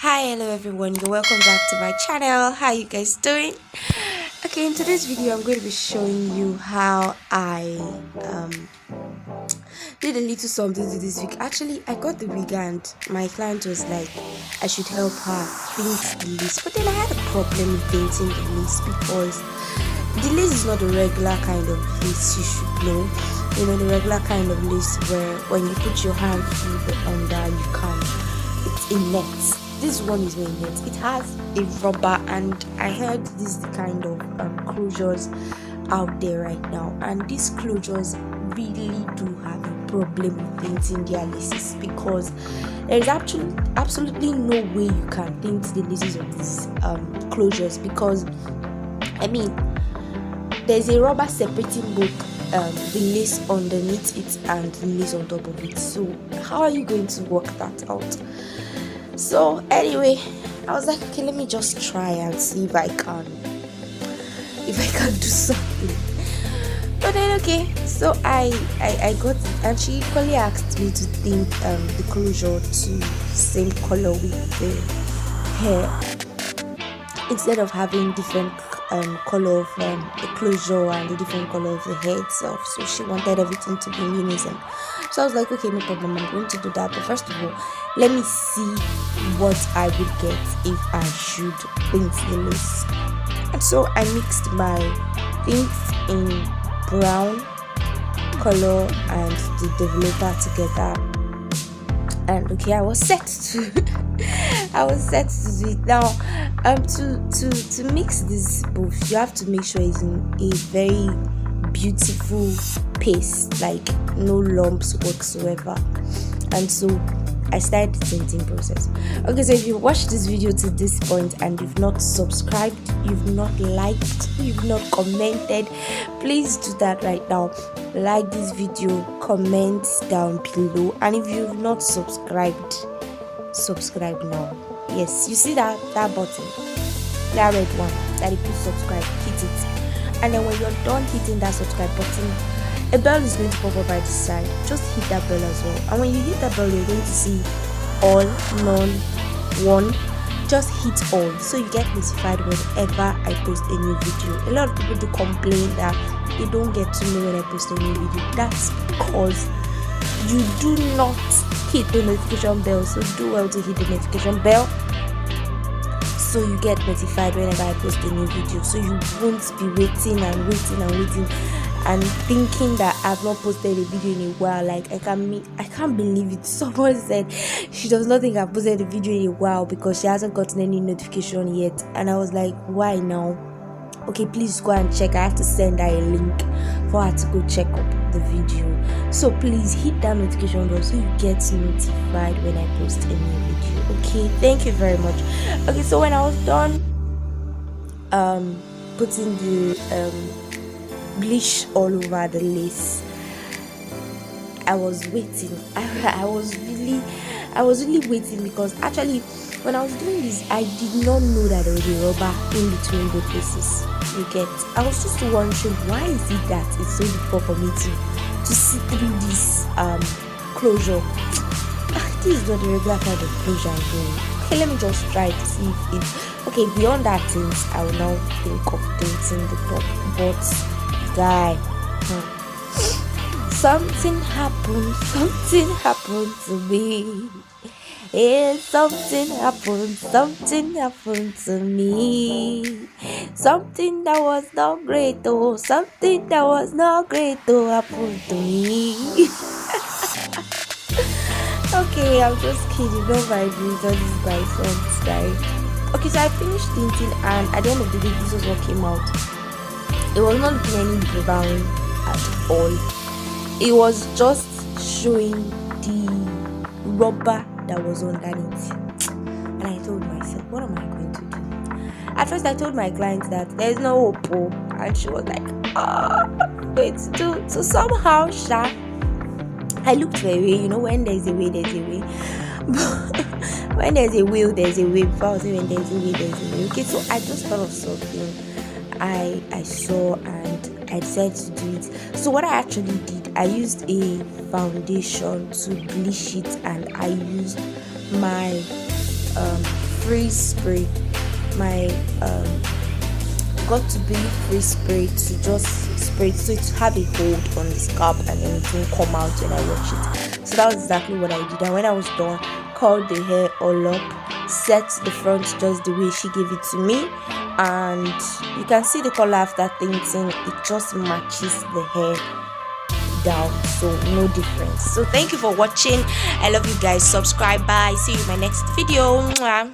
Hi, hello everyone, you're welcome back to my channel. How you guys doing? Okay, in today's video I'm going to be showing you how I did a little something to this wig. Actually, I got the wig and my client was like I should help her paint the lace, but then I had a problem with painting the lace because the lace is not a regular kind of lace. You should know, the regular kind of lace where when you put your hand through the under you can, it's in net. This one is in net. It has a rubber, and I heard this is the kind of closures out there right now, and these closures really do have a problem with painting their laces because there is absolutely no way you can paint the laces of these closures because there's a rubber separating both the lace underneath it and the lace on top of it. So how are you going to work that out? So anyway, I was like, okay, let me just try and see if I can do something. But then okay, so I got it, and she equally asked me to tint the closure to same color with the hair instead of having different color of the closure and the different color of the hair itself. So she wanted everything to be in unison. So I was like, okay, no problem, I'm going to do that. But first of all, let me see what I would get if I should paint the lace. And so I mixed my tints in brown color and the developer together. And okay, I was set to do it. Now to mix this both, you have to make sure it's in a very beautiful paste, like no lumps whatsoever. And so I started the tinting process. Okay, so if you watched this video to this point and you've not subscribed, you've not liked, you've not commented, please do that right now. Like this video, comment down below, and if you've not subscribed, subscribe now. Yes, you see that button, that red one that you put subscribe, hit it, and then when you're done hitting that subscribe button, a bell is going to pop up by the side. Just hit that bell as well, and when you hit that bell, you're going to see all, none, one. Just hit all so you get notified whenever I post a new video. A lot of people do complain that they don't get to know when I post a new video. That's because you do not hit the notification bell. So do well to hit the notification bell so you get notified whenever I post a new video, so you won't be waiting and thinking that I've not posted a video in a while. Like I can't believe it. Someone said she does not think I've posted a video in a while because she hasn't gotten any notification yet. And I was like, why now? Okay, please go and check. I have to send her a link for her to go check up the video. So please hit that notification bell so you get notified when I post a new video. Okay, thank you very much. Okay, so when I was done putting the bleach all over the lace, I was waiting. I was really waiting because actually when I was doing this, I did not know that there was a rubber in between both laces. You get? I was just wondering, why is it that it's so difficult for me to see through this closure? This is not the regular kind of closure I'm doing. Okay, let me just try to see if it. Okay, beyond that things, I will now think of tinting the top. But guy, something happened to me. Yeah, something happened to me. Something that was not great, oh, something that was not great, oh, happened to me. Okay, I'm just kidding, don't vibrate, this is my son's right? Okay, so I finished tinting, and at the end of the day, this was what came out. It was not looking any brown at all. It was just showing the rubber that was underneath. And I told myself, what am I going to do? At first I told my client that there's no hope, and she was like, wait, so somehow I looked for a way. When there's a way, there's a way. When there's a will, there's a way. Before I was saying when there's a way, there's a way. Okay, so I just thought of something I saw and I decided to do it. So what I actually did, I used a foundation to bleach it, and I used my freeze spray, my got to be free spray to just spray so it have a hold on the scalp and then it won't come out when I wash it. So that was exactly what I did. And when I was done, curled the hair all up, set the front just the way she gave it to me, and you can see the color after tinting. It just matches the hair down, so no difference. So thank you for watching. I love you guys. Subscribe. Bye. See you in my next video. Mwah.